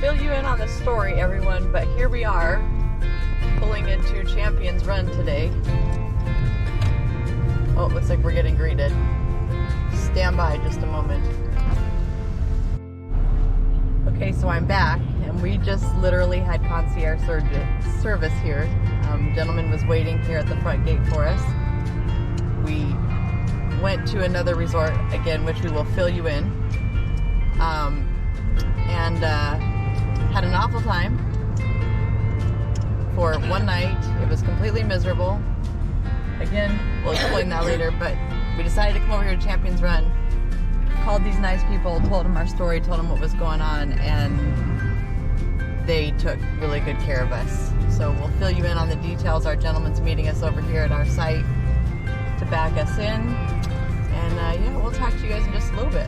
fill you in on the story, everyone, but here we are pulling into Champions Run today. Oh, it looks like we're getting greeted. Stand by just a moment. Okay, so I'm back, and we just literally had concierge service here. Gentleman was waiting here at the front gate for us. We went to another resort, again, which we will fill you in, and had an awful time for one night. It was completely miserable. Again, we'll explain that later, but we decided to come over here to Champions Run, called these nice people, told them our story, told them what was going on, and they took really good care of us. So we'll fill you in on the details. Our gentleman's meeting us over here at our site to back us in, and yeah, we'll talk to you guys in just a little bit.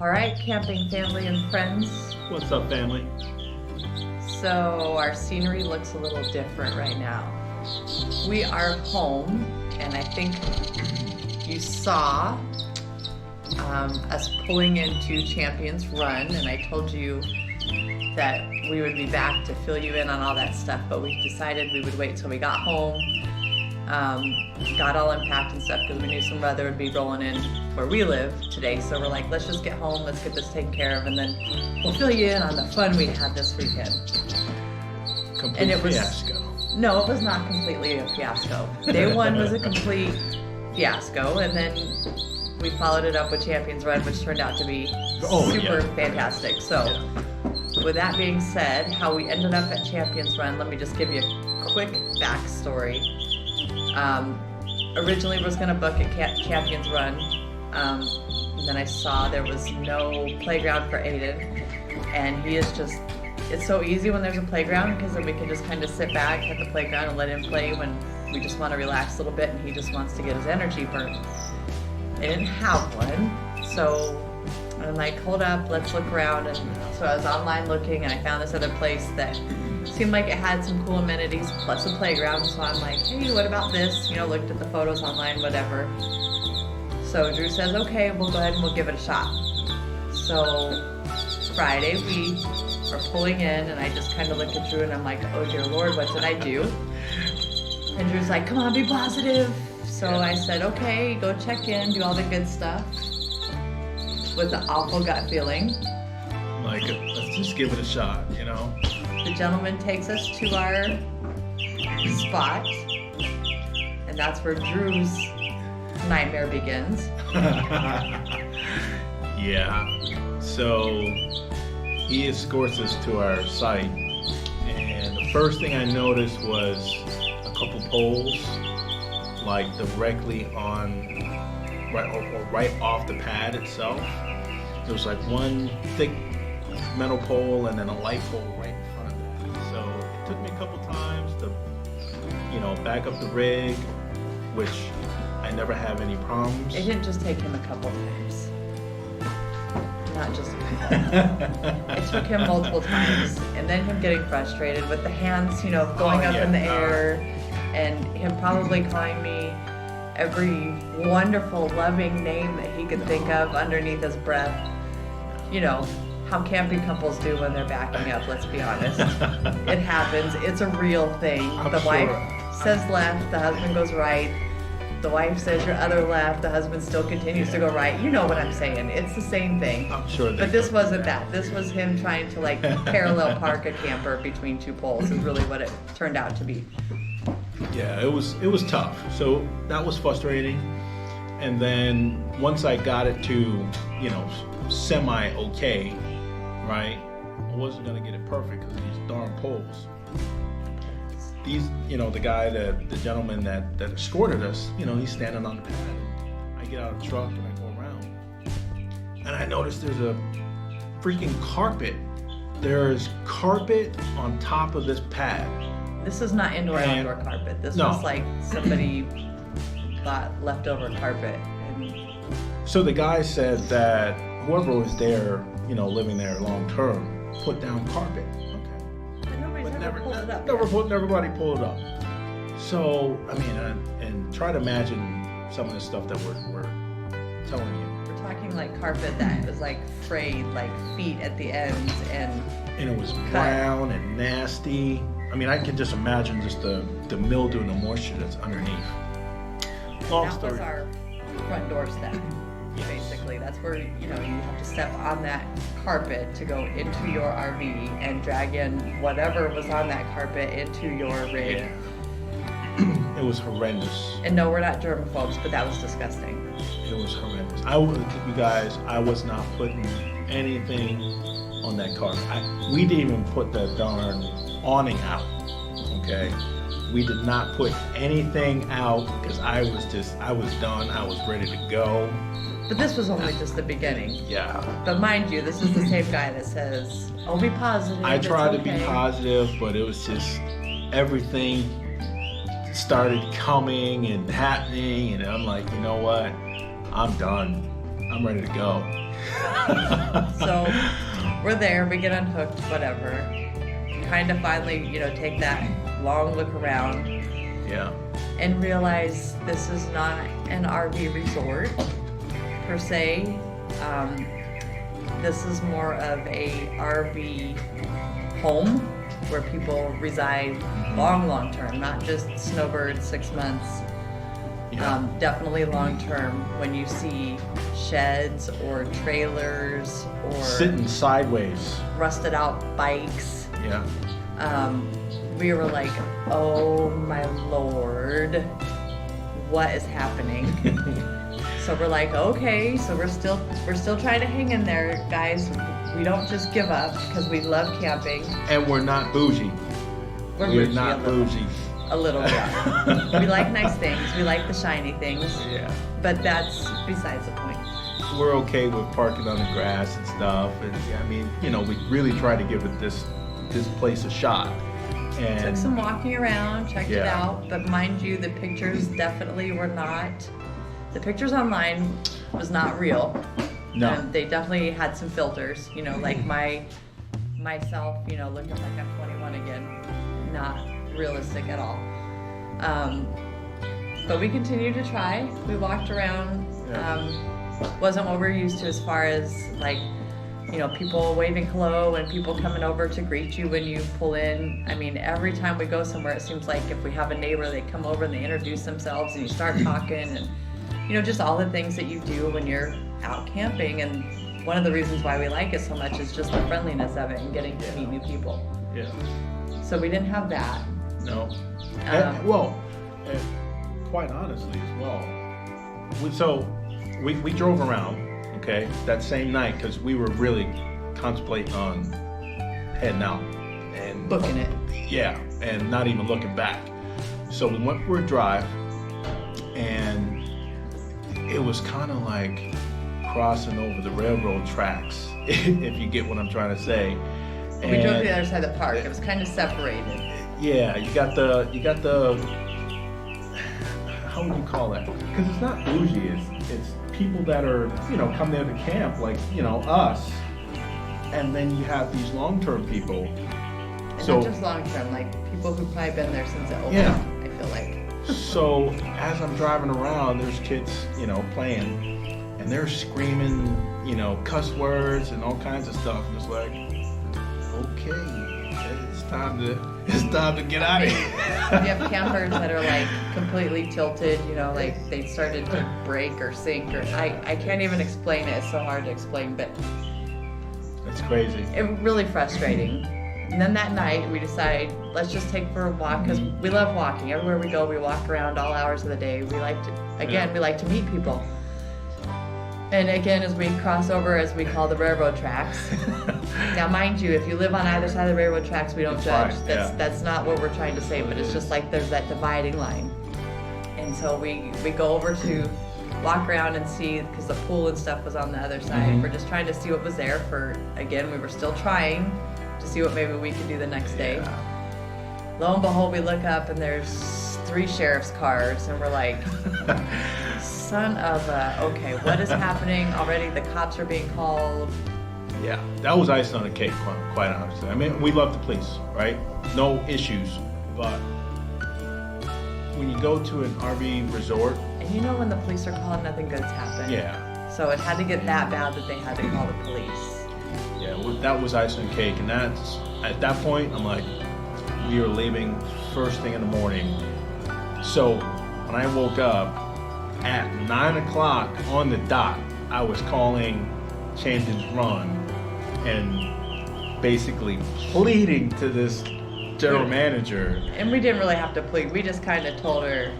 All right, camping family and friends. What's up, family? So our scenery looks a little different right now. We are home, and I think you saw us pulling into Champions Run, and I told you that we would be back to fill you in on all that stuff, but we decided we would wait till we got home, got all unpacked and stuff, because we knew some weather would be rolling in where we live today. So we're like, let's just get home, let's get this taken care of, and then we'll fill you in on the fun we had this weekend. Complete fiasco. No, it was not completely a fiasco. Day one was a complete fiasco, and then we followed it up with Champions Run, which turned out to be super fantastic. So with that being said, how we ended up at Champions Run, let me just give you a quick backstory. Originally was going to book at Champions Run, and then I saw there was no playground for Aidyn, and he is just, it's so easy when there's a playground, because then we can just kind of sit back at the playground and let him play when we just want to relax a little bit and he just wants to get his energy burned. They didn't have one, so I'm like, hold up, let's look around. And so I was online looking, and I found this other place that seemed like it had some cool amenities plus a playground. So I'm like, hey, what about this? You know, looked at the photos online, whatever. So Drew says, okay, we'll go ahead and we'll give it a shot. So Friday we are pulling in, and I just kind of looked at Drew and I'm like, oh dear Lord, what did I do? And Drew's like, come on, be positive. So I said, okay, go check in, do all the good stuff, with the awful gut feeling. Like, let's just give it a shot, you know? The gentleman takes us to our spot, and that's where Drew's nightmare begins. Yeah, so he escorts us to our site, and the first thing I noticed was a couple poles, like directly on, right off the pad itself. There was like one thick metal pole and then a light pole right in front of it. So it took me a couple times to, back up the rig, which I never have any problems. It didn't just take him a couple times. Not just a couple. It took him multiple times, and then him getting frustrated with the hands, going up in the air, and him probably calling me every wonderful, loving name that he could think of underneath his breath. How camping couples do when they're backing up, let's be honest. It happens. It's a real thing. The wife says left, the husband goes right. The wife says your other left, the husband still continues to go right. You know what I'm saying. It's the same thing. I'm sure. But this wasn't that. This was him trying to parallel park a camper between two poles is really what it turned out to be. Yeah, it was tough. So that was frustrating. And then once I got it to, semi okay, right? I wasn't gonna get it perfect because of these darn poles. These, the guy, the gentleman that escorted us, he's standing on the pad. I get out of the truck and I go around, and I noticed there's a freaking carpet. There's carpet on top of this pad. This is not indoor-outdoor carpet. This was like somebody bought leftover carpet. So the guy said that whoever was there, living there long term, put down carpet. But nobody's ever pulled it up. Everybody pulled it up. So, and try to imagine some of the stuff that we're telling you. We're talking like carpet that was frayed, feet at the ends, and it was brown and nasty. I can just imagine just the mildew and the moisture that's underneath. Long story. That was our front doorstep. Basically, that's where you have to step on that carpet to go into your RV and drag in whatever was on that carpet into your rig. Yeah. It was horrendous. And no, we're not germaphobes, but that was disgusting. It was horrendous. I was not putting anything on that carpet. We didn't even put the darn awning out. Okay. We did not put anything out because I was done. I was ready to go. But this was only just the beginning. Yeah. But mind you, this is the same guy that says, oh, be positive. I tried to be positive, but it was just everything started coming and happening. And I'm like, you know what? I'm done. I'm ready to go. So we're there, we get unhooked, whatever. Kind of finally, take that long look around. Yeah. And realize this is not an RV resort per se. This is more of a RV home where people reside long term, not just snowbirds 6 months. Yeah. Definitely long term. When you see sheds or trailers or Sitting sideways. rusted out bikes, Yeah. we were like, oh my Lord, what is happening? So we're like, okay, so we're still trying to hang in there, guys. We don't just give up because we love camping. And we're not bougie. We're not bougie. A little bit. We like nice things. We like the shiny things. Yeah. But that's besides the point. We're okay with parking on the grass and stuff. And I mean, we really try to give it this place a shot. And Took some walking around, checked it Yeah. out. But mind you, the pictures definitely were not. The pictures online was not real. No. They definitely had some filters. Like myself, looking like I'm 21 again. Not realistic at all. But we continued to try. We walked around. Yeah. Wasn't what we're used to as far as like, people waving hello and people coming over to greet you when you pull in. I mean, every time we go somewhere, it seems like if we have a neighbor, they come over and they introduce themselves and you start talking and, just all the things that you do when you're out camping. And one of the reasons why we like it so much is just the friendliness of it and getting to meet new people. Yeah. So we didn't have that. No. And quite honestly as well. We drove around, okay, that same night because we were really contemplating on heading out and Booking it. Yeah, and not even looking back. So we went for a drive, and it was kind of like crossing over the railroad tracks, if you get what I'm trying to say. We drove to the other side of the park. It was kind of separated. Yeah, you got the how would you call that? Because it's not bougie. It's people that are come there to camp, like us, and then you have these long-term people. And So not just long term, like people who've probably been there since it opened, Yeah. I feel like. So as I'm driving around, there's kids playing, and they're screaming cuss words and all kinds of stuff. And it's like, okay, it's time to get out of here. You have campers that are like completely tilted, like they started to break or sink, or I can't even explain it. It's so hard to explain, but It's crazy. it was really frustrating. And then that night we decide, let's just take for a walk because we love walking. Everywhere we go, we walk around all hours of the day. We like to, we like to meet people. And again, as we cross over, as we call the railroad tracks. Now, mind you, if you live on either side of the railroad tracks, we don't It's judge. fine, That's not what we're trying to say, but it's just like there's that dividing line. And so we go over to walk around and see, because the pool and stuff was on the other side. Mhm. We're just trying to see what was there for, again, we were still trying to see what maybe we could do the next day. Lo and behold, we look up and there's 3 sheriff's cars, and we're like, son of a, okay, what is happening? Already the cops are being called. Yeah, that was icing on the cake, quite honestly. I mean, we love the police, right? No issues, but when you go to an RV resort, And when the police are called, nothing good's happened. yeah, So it had to get that bad that they had to call the police. yeah, that was icing on the cake, and that's at that point, I'm like, we are leaving first thing in the morning. So when I woke up at 9 o'clock on the dot, I was calling Champions Run and basically pleading to this general manager. And we didn't really have to plead. We just kind of told her.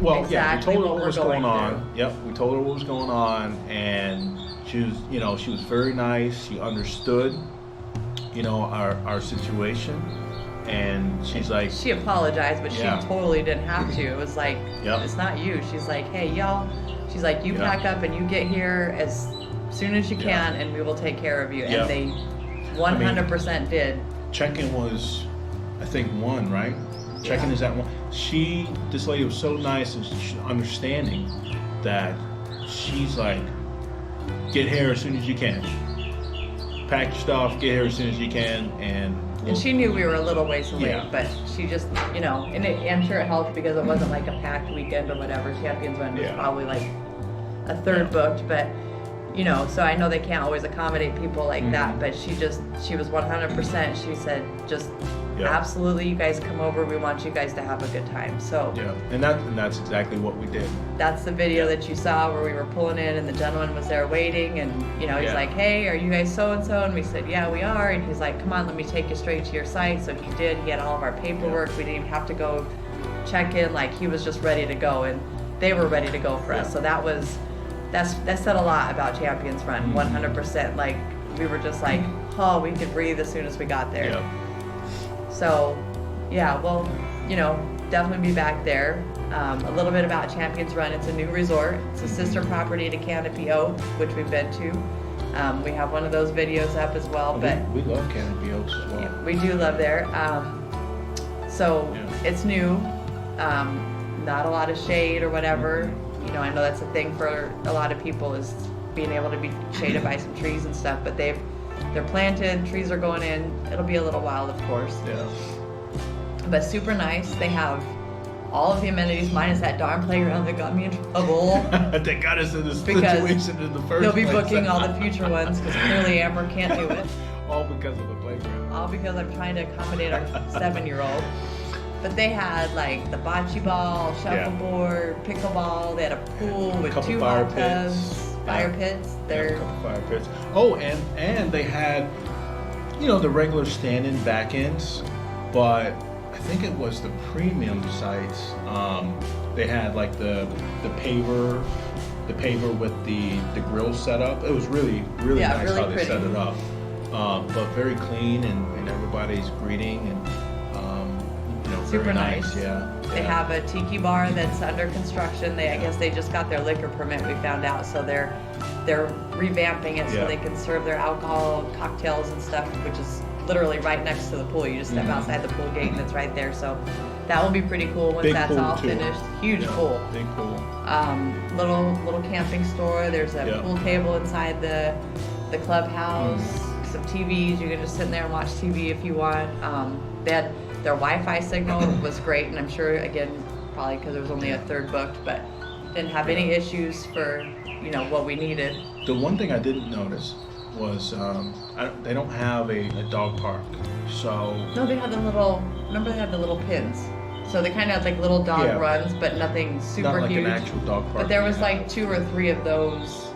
We Exactly told her what what we're was going going on. Yep, we told her what was going on, and she was, she was very nice. She understood, our situation, and she's like, She apologized, but Yeah. she totally didn't have to. It was like, Yep. It's not you. She's like, hey, y'all. She's like, you Yeah. pack up and you get here as soon as you Yeah. can, and we will take care of you. Yeah. And they 100% did. check-in was, I think, 1, right? Check-in is at 1. This lady was so nice and understanding that she's like, get here as soon as you can. Pack your stuff, get here as soon as you can, and she knew we were a little ways away, Yeah. but she just, and I'm sure it helped because it wasn't like a packed weekend or whatever. Champions Run was probably like a third booked, but so I know they can't always accommodate people like that, but she was 100%. She said, just absolutely, you guys come over. We want you guys to have a good time. So and that's exactly what we did. That's the video that you saw where we were pulling in and the gentleman was there waiting, and he's like, hey, are you guys so and so? And we said, yeah, we are. And he's like, come on, let me take you straight to your site. So he did. He had all of our paperwork. We didn't even have to go check in. Like, he was just ready to go, and they were ready to go for us. So that said a lot about Champions Run. 100%. Like, we were just like, oh, we could breathe as soon as we got there. So, we'll, definitely be back there. A little bit about Champions Run. It's a new resort. It's a sister property to Canopy Oak, which we've been to. We have one of those videos up as well. But we love Canopy Oaks as well. We do love there. It's new. Not a lot of shade or whatever. I know that's a thing for a lot of people, is being able to be shaded by some trees and stuff. But they're planted. Trees are going in. It'll be a little while, of course. But super nice. They have all of the amenities minus that darn playground that got me in trouble. They got us in this situation in the first They'll be place. booking all the future ones because clearly Amber can't do it. All because of the playground. All because I'm trying to accommodate our 7-year-old. But they had like the bocce ball, shuffleboard, pickleball. They had a pool with 2 hot tubs, fire pits. A couple fire pits. Oh, and they had, the regular stand-in back ends, but I think it was the premium sites. They had like the paver with the grill set up. It was really nice really how they pretty. set it up. But very clean, and everybody's greeting, and super very nice. They have a tiki bar that's under construction. I guess they just got their liquor permit, we found out, so they're revamping it so they can serve their alcohol, cocktails and stuff, which is literally right next to the pool. You just step outside the pool gate and it's right there. So that will be pretty cool once that's all finished. Huge pool. Big pool. Little camping store. There's a pool table inside the clubhouse. Some TVs. You can just sit in there and watch TV if you want. Their Wi-Fi signal was great, and I'm sure, again, probably because there was only a third booked, but didn't have any issues for what we needed. The one thing I didn't notice was they don't have a dog park. So no, they had they had the little pins. So they kind of had like little dog runs, but nothing super not like huge. An actual dog park. But there was like 2 or 3 of those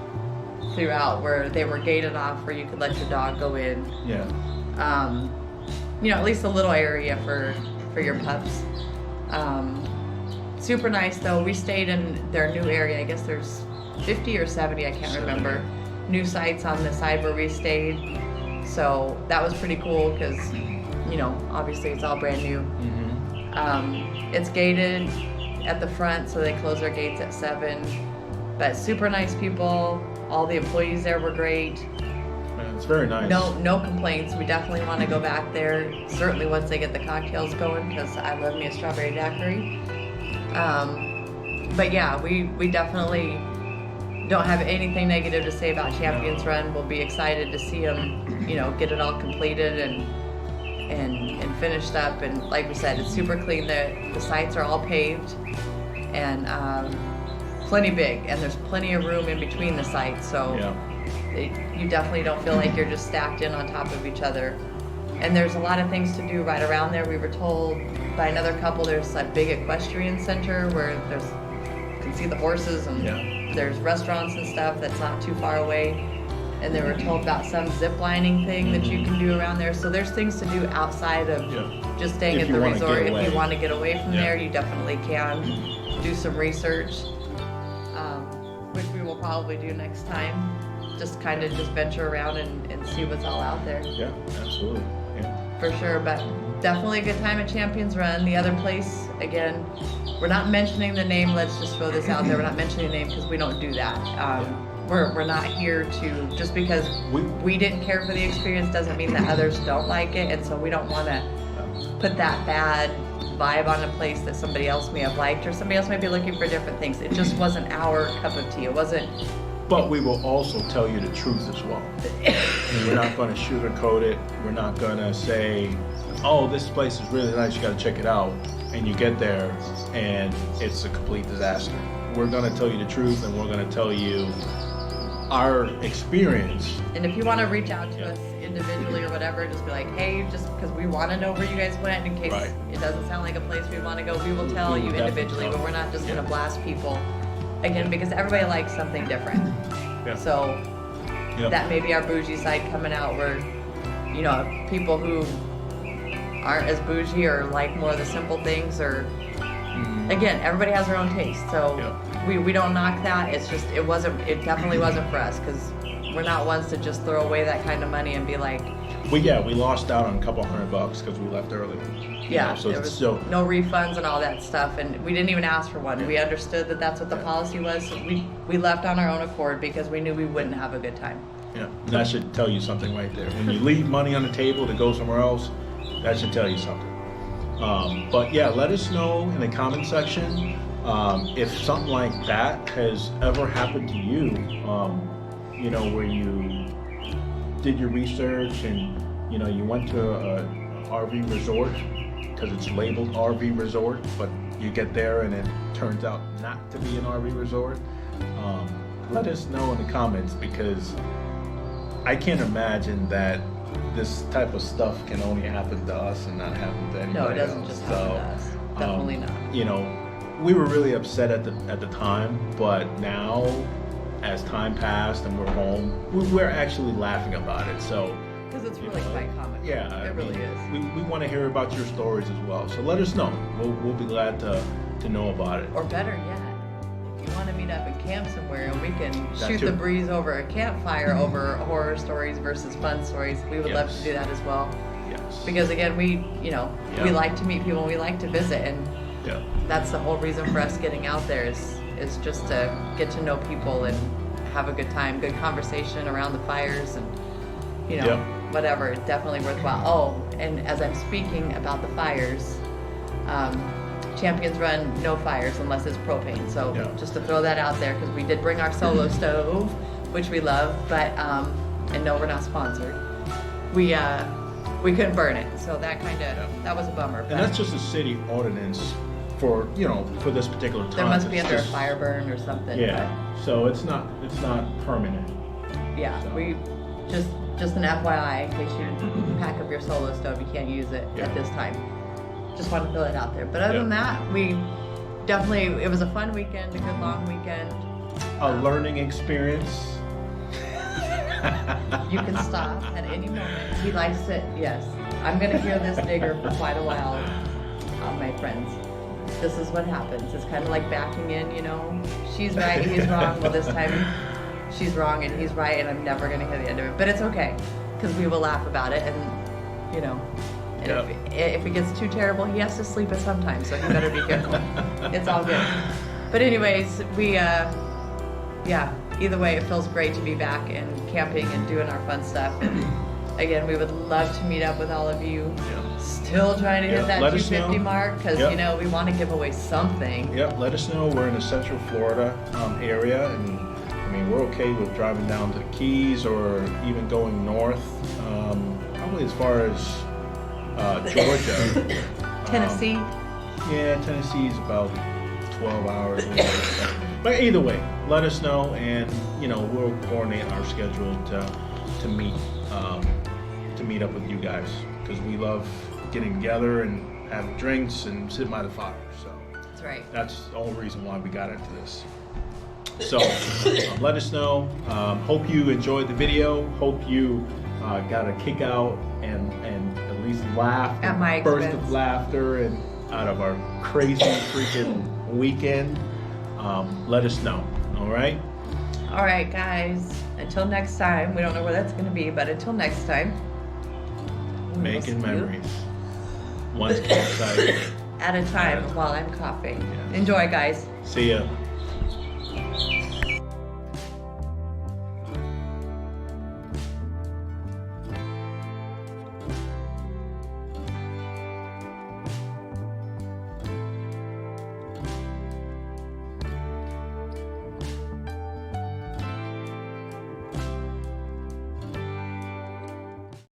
throughout where they were gated off, where you could let your dog go in. At least a little area for your pups. Super nice though. We stayed in their new area. I guess there's 50 or 70, I can't remember, new sites on the side where we stayed. So that was pretty cool because, obviously it's all brand new. It's gated at the front, so they close their gates at 7. But super nice people. All the employees there were great. It's very nice. No complaints. We definitely want to go back there. Certainly once they get the cocktails going, because I love me a strawberry daiquiri. But yeah, we definitely don't have anything negative to say about Champions Run. We'll be excited to see them, get it all completed and finished up. And like we said, it's super clean. The sites are all paved and plenty big, and there's plenty of room in between the sites. So. You definitely don't feel like you're just stacked in on top of each other. And there's a lot of things to do right around there. We were told by another couple there's a big equestrian center where you can see the horses, and there's restaurants and stuff that's not too far away. And they were told about some zip lining thing that you can do around there. So there's things to do outside of just staying at the resort. If you want to get away from there, you definitely can do some research, which we will probably do next time. Just kind of venture around and see what's all out there. Yeah, absolutely. For sure, but definitely a good time at Champions Run. The other place, again, we're not mentioning the name. Let's just throw this out there. We're not mentioning the name because we don't do that. We're not here to, just because we didn't care for the experience doesn't mean that others don't like it, and so we don't want to put that bad vibe on a place that somebody else may have liked, or somebody else might be looking for different things. It just wasn't our cup of tea. It wasn't But we will also tell you the truth as well. We're not going to sugarcoat it. We're not going to say, oh, this place is really nice, you got to check it out. And you get there and it's a complete disaster. We're going to tell you the truth, and we're going to tell you our experience. And if you want to reach out to us individually or whatever, just be like, hey, just because we want to know where you guys went, in case it doesn't sound like a place we want to go, we will tell you individually, but we're not just going to blast people. Again, because everybody likes something different. So that may be our bougie side coming out, where, you know, people who aren't as bougie or like more of the simple things, or again, everybody has their own taste. So we don't knock that. It's just it definitely wasn't for us, because we're not ones to just throw away that kind of money and be like. We lost out on a couple $100 because we left early. So there was no refunds and all that stuff, and we didn't even ask for one. We understood that that's what the policy was, so we left on our own accord because we knew we wouldn't have a good time. Yeah, that should tell you something right there. When you leave money on the table to go somewhere else, that should tell you something. But yeah, let us know in the comment section if something like that has ever happened to you. You know, where you did your research and, you know, you went to a RV resort because it's labeled RV resort, but you get there and it turns out not to be an RV resort. Let us know in the comments, because I can't imagine that this type of stuff can only happen to us and not happen to anybody else. No, it doesn't just happen to us. Definitely not. You know, we were really upset at the time, but now, as time passed and we're home, we're actually laughing about it. So, because it's really quite common. Yeah, it really is. We want to hear about your stories as well. So let us know. We'll be glad to know about it. Or better yet, if you want to meet up and camp somewhere and we can shoot too. the breeze over a campfire over horror stories versus fun stories, we would love to do that as well. Yes. Because again, we like to meet people and we like to visit, and that's the whole reason for us getting out there is just to get to know people and have a good time, good conversation around the fires, and you know, whatever. It's definitely worthwhile. Oh, and as I'm speaking about the fires, Champions run no fires unless it's propane. So just to throw that out there, because we did bring our solo stove, which we love, but and no, we're not sponsored. We couldn't burn it, so that that was a bummer. And that's just a city ordinance for this particular time. There must be under a fire burn or something. Yeah. So it's not permanent. Yeah. So. We just an FYI, in case you pack up your solo stove, you can't use it at this time. Just want to throw it out there. But other than that, it was a fun weekend, a good long weekend. A learning experience. You can stop at any moment. He likes it. Yes. I'm going to hear this digger for quite a while, my friends. This is what happens. It's kind of like backing in, She's right, he's wrong. Well, this time she's wrong and he's right, and I'm never going to hear the end of it. But it's okay, because we will laugh about it, and, if it gets too terrible, he has to sleep at some time, so you better be careful. It's all good. But anyways, either way, it feels great to be back and camping and doing our fun stuff. And again, we would love to meet up with all of you. Still trying to hit that 250 mark, because we want to give away something. Let us know. We're in the Central Florida area, and I mean, we're okay with driving down to the Keys or even going north, probably as far as Georgia. Tennessee. Tennessee is about 12 hours. But either way, let us know, and we'll coordinate our schedule to meet up with you guys, because we love getting together and have drinks and sit by the fire. So that's right. That's the only reason why we got into this. So let us know. Hope you enjoyed the video. Hope you got a kick out and at least laugh at my burst expense. Of laughter and out of our crazy freaking weekend. Let us know. All right, guys, until next time. We don't know where that's going to be, but until next time, making memories one campsite at a time while I'm coughing. Enjoy, guys. See ya.